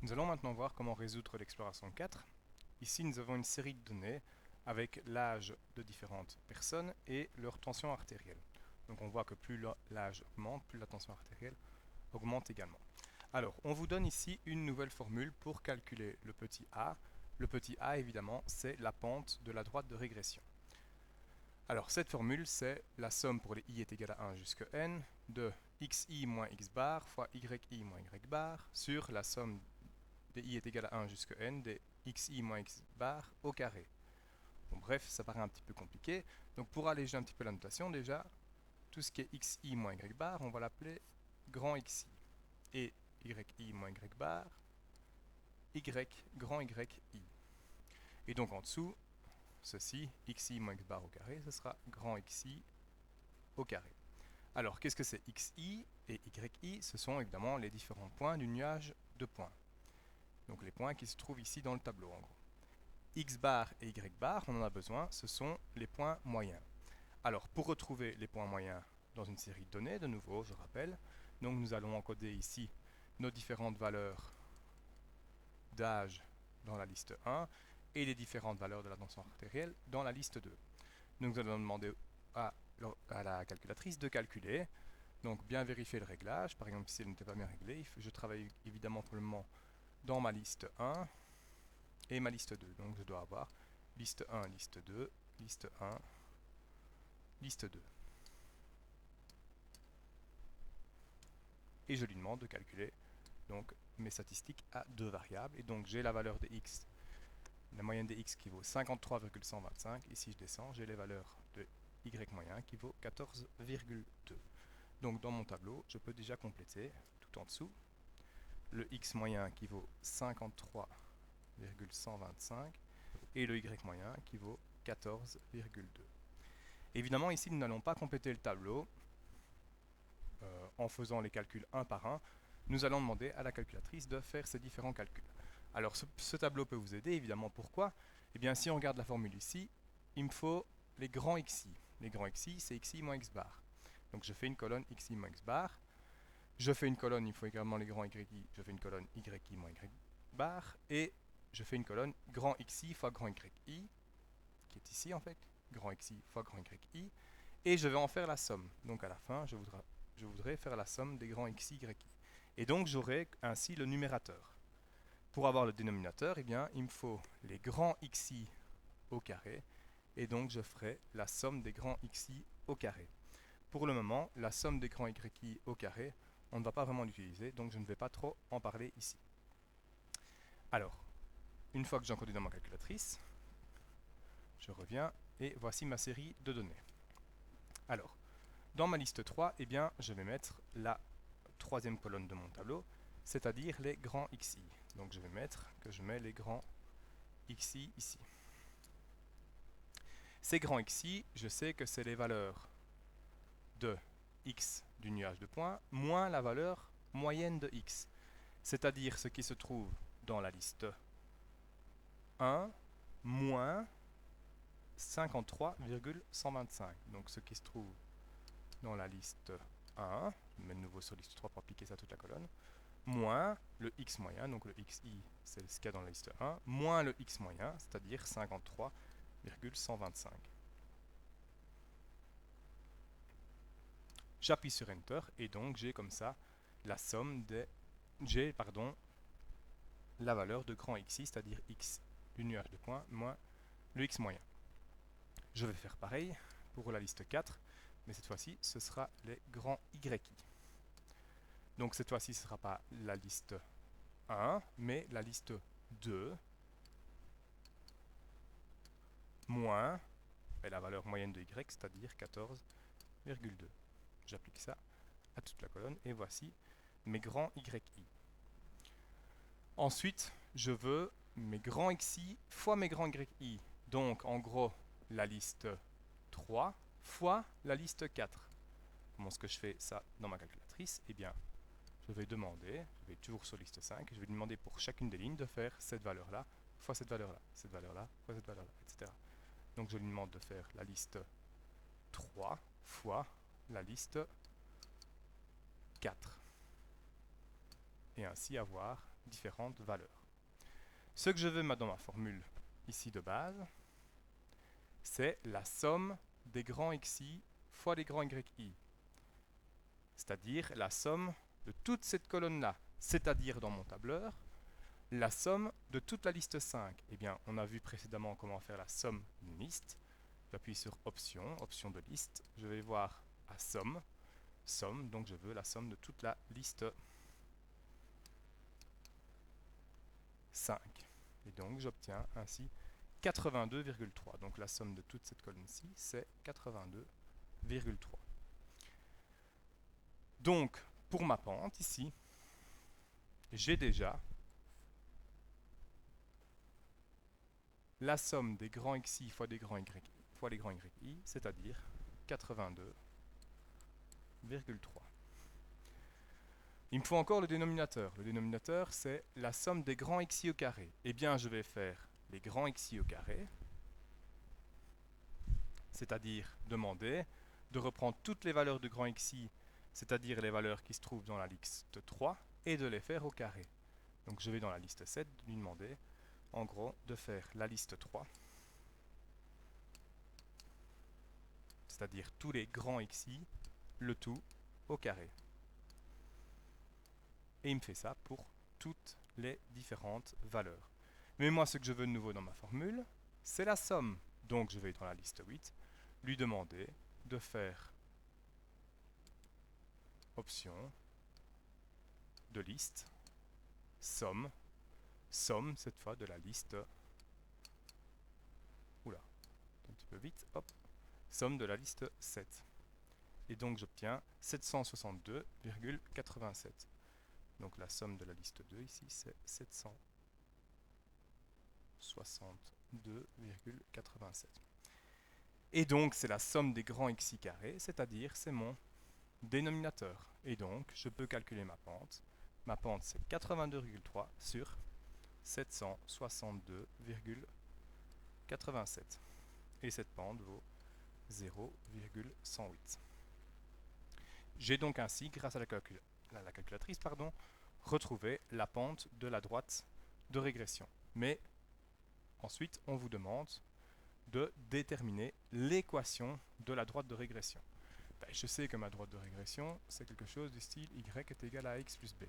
Nous allons maintenant voir comment résoudre l'exploration 4. Ici, nous avons une série de données avec l'âge de différentes personnes et leur tension artérielle. Donc on voit que plus l'âge augmente, plus la tension artérielle augmente également. Alors, on vous donne ici une nouvelle formule pour calculer le petit a. Le petit a, évidemment, c'est la pente de la droite de régression. Alors, cette formule, c'est la somme pour les i est égale à 1 jusqu'à n de xi moins x bar fois yi moins y bar sur la somme de i est égal à 1 jusqu'à n de xi moins x bar au carré. Bon, bref, ça paraît un petit peu compliqué. Donc pour alléger un petit peu la notation, déjà, tout ce qui est xi moins y bar, on va l'appeler grand xi. Et yi moins y bar, y grand yi. Et donc en dessous, ceci, xi moins x bar au carré, ce sera grand xi au carré. Alors, qu'est-ce que c'est xi et yi? Ce sont évidemment les différents points du nuage de points. Donc les points qui se trouvent ici dans le tableau en gros. X bar et Y bar, on en a besoin, ce sont les points moyens. Alors pour retrouver les points moyens dans une série de données, de nouveau je rappelle, donc nous allons encoder ici nos différentes valeurs d'âge dans la liste 1 et les différentes valeurs de la tension artérielle dans la liste 2. Donc nous allons demander à la calculatrice de calculer, donc bien vérifier le réglage, par exemple si elle n'était pas bien réglée, je travaille évidemment pour le moment dans ma liste 1 et ma liste 2. Donc je dois avoir liste 1, liste 2, liste 1, liste 2. Et je lui demande de calculer donc mes statistiques à deux variables. Et donc j'ai la valeur de x, la moyenne de x qui vaut 53,125. Ici je descends, j'ai les valeurs de y moyen qui vaut 14,2. Donc dans mon tableau, je peux déjà compléter tout en dessous le x moyen qui vaut 53,125 et le y moyen qui vaut 14,2. Évidemment, ici, nous n'allons pas compléter le tableau en faisant les calculs un par un. Nous allons demander à la calculatrice de faire ces différents calculs. Alors, ce tableau peut vous aider, évidemment. Pourquoi? Eh bien, si on regarde la formule ici, il me faut les grands xi. Les grands xi, c'est xi moins x bar. Donc, je fais une colonne xi moins x bar. Je fais une colonne, il faut également les grands yi. Je fais une colonne yi moins y bar. Et je fais une colonne grand xi fois grand yi, qui est ici en fait. Grand xi fois grand yi. Et je vais en faire la somme. Donc à la fin, je voudrais faire la somme des grands xi, yi. Et donc j'aurai ainsi le numérateur. Pour avoir le dénominateur, eh bien, il me faut les grands xi au carré. Et donc je ferai la somme des grands xi au carré. Pour le moment, la somme des grands yi au carré, on ne va pas vraiment l'utiliser, donc je ne vais pas trop en parler ici. Alors, une fois que j'ai encodé dans ma calculatrice, je reviens et voici ma série de données. Alors, dans ma liste 3, eh bien, je vais mettre la troisième colonne de mon tableau, c'est-à-dire les grands xi. Donc je vais mettre que je mets les grands xi ici. Ces grands xi, je sais que c'est les valeurs de x du nuage de points moins la valeur moyenne de x, c'est-à-dire ce qui se trouve dans la liste 1 moins 53,125. Donc ce qui se trouve dans la liste 1, je mets de nouveau sur liste 3 pour appliquer ça à toute la colonne, moins le x moyen, donc le xi c'est ce qu'il y a dans la liste 1, moins le x moyen, c'est-à-dire 53,125. J'appuie sur Enter et donc j'ai comme ça la somme des... j'ai, pardon, la valeur de grand xi, c'est-à-dire x du nuage de points, moins le x moyen. Je vais faire pareil pour la liste 4, mais cette fois-ci, ce sera les grands yi. Donc cette fois-ci, ce ne sera pas la liste 1, mais la liste 2, moins la valeur moyenne de y, c'est-à-dire 14,2. J'applique ça à toute la colonne, et voici mes grands yi. Ensuite, je veux mes grands xi fois mes grands yi. Donc, en gros, la liste 3 fois la liste 4. Comment est-ce que je fais ça dans ma calculatrice? Eh bien, je vais demander, je vais toujours sur liste 5, je vais demander pour chacune des lignes de faire cette valeur-là, fois cette valeur-là, cette valeur-là, fois cette valeur-là, etc. Donc, je lui demande de faire la liste 3 fois la liste 4. et ainsi avoir différentes valeurs. Ce que je veux dans ma formule ici de base, c'est la somme des grands xi fois les grands yi, c'est-à-dire la somme de toute cette colonne-là, c'est-à-dire dans mon tableur, la somme de toute la liste 5. Eh bien, on a vu précédemment comment faire la somme d'une liste. J'appuie sur option, option de liste, je vais voir à somme, somme, donc je veux la somme de toute la liste 5. Et donc j'obtiens ainsi 82,3. Donc la somme de toute cette colonne-ci, c'est 82,3. Donc, pour ma pente, ici, j'ai déjà la somme des grands xi fois des grands y fois les grands yi, c'est-à-dire 82,3. Il me faut encore le dénominateur. Le dénominateur, c'est la somme des grands xi au carré. Eh bien, je vais faire les grands xi au carré, c'est-à-dire demander de reprendre toutes les valeurs de grand xi, c'est-à-dire les valeurs qui se trouvent dans la liste 3, et de les faire au carré. Donc je vais dans la liste 7, lui demander, en gros, de faire la liste 3, c'est-à-dire tous les grands xi, le tout au carré. Et il me fait ça pour toutes les différentes valeurs. Mais moi, ce que je veux de nouveau dans ma formule, c'est la somme. Donc je vais dans la liste 8, lui demander de faire option de liste, somme, somme cette fois de la liste, oula, un petit peu vite, hop, somme de la liste 7. Et donc j'obtiens 762,87. Donc la somme de la liste 2 ici, c'est 762,87. Et donc c'est la somme des grands xi carrés, c'est-à-dire c'est mon dénominateur. Et donc je peux calculer ma pente. Ma pente c'est 82,3 sur 762,87. Et cette pente vaut 0,108. J'ai donc ainsi, grâce à la calculatrice, retrouvé la pente de la droite de régression. Mais ensuite, on vous demande de déterminer l'équation de la droite de régression. Ben, je sais que ma droite de régression, c'est quelque chose du style y est égal à x plus b.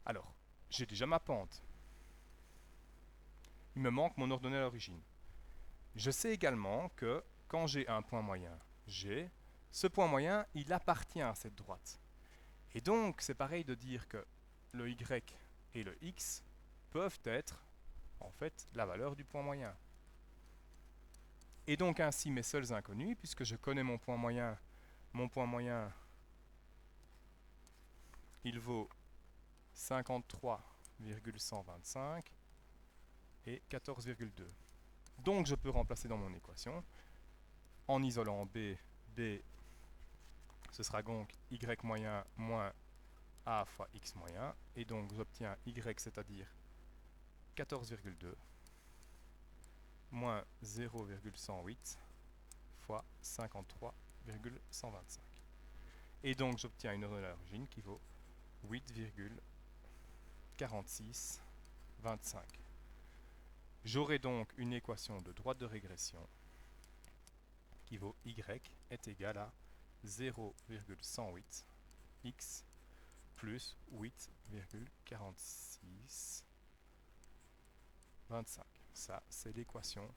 Alors, j'ai déjà ma pente. Il me manque mon ordonnée à l'origine. Je sais également que quand j'ai un point moyen G, ce point moyen, il appartient à cette droite. Et donc, c'est pareil de dire que le y et le x peuvent être, en fait, la valeur du point moyen. Et donc, ainsi, mes seuls inconnus, puisque je connais mon point moyen, il vaut 53,125 et 14,2. Donc, je peux remplacer dans mon équation, en isolant b, ce sera donc y moyen moins a fois x moyen, et donc j'obtiens y, c'est-à-dire 14,2 moins 0,108 fois 53,125. Et donc j'obtiens une ordonnée à l'origine qui vaut 8,4625. J'aurai donc une équation de droite de régression qui vaut y est égal à 0,108 x plus 8,4625. Ça, c'est l'équation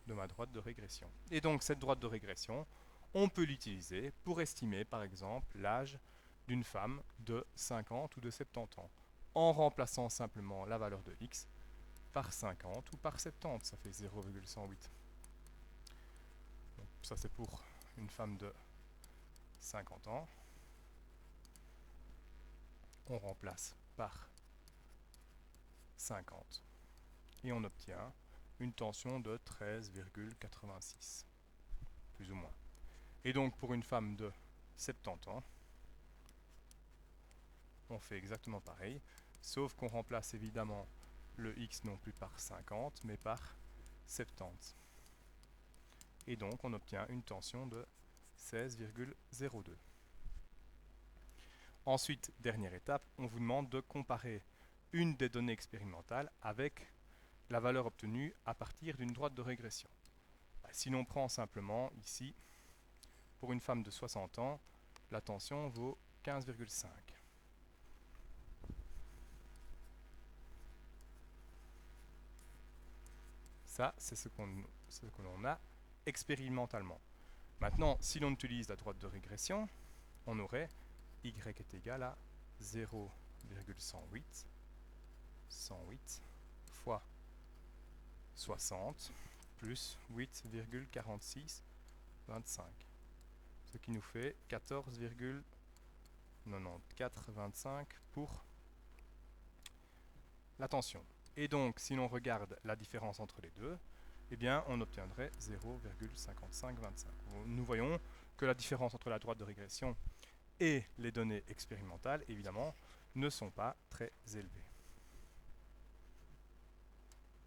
de ma droite de régression. Et donc, cette droite de régression, on peut l'utiliser pour estimer, par exemple, l'âge d'une femme de 50 ou de 70 ans, en remplaçant simplement la valeur de x par 50 ou par 70, ça fait 0,108. Donc, ça, c'est pour une femme de 50 ans. On remplace par 50 et on obtient une tension de 13,86, plus ou moins. Et donc pour une femme de 70 ans, on fait exactement pareil, sauf qu'on remplace évidemment le x non plus par 50, mais par 70. Et donc on obtient une tension de 16,02. Ensuite, dernière étape, on vous demande de comparer une des données expérimentales avec la valeur obtenue à partir d'une droite de régression. Si l'on prend simplement ici, pour une femme de 60 ans, la tension vaut 15,5. Ça, c'est ce que l'on a expérimentalement. Maintenant, si l'on utilise la droite de régression, on aurait y est égal à 0,108 fois 60 plus 8,4625, ce qui nous fait 14,9425 pour la tension. Et donc, si l'on regarde la différence entre les deux, eh bien, on obtiendrait 0,5525. Nous voyons que la différence entre la droite de régression et les données expérimentales, évidemment, ne sont pas très élevées.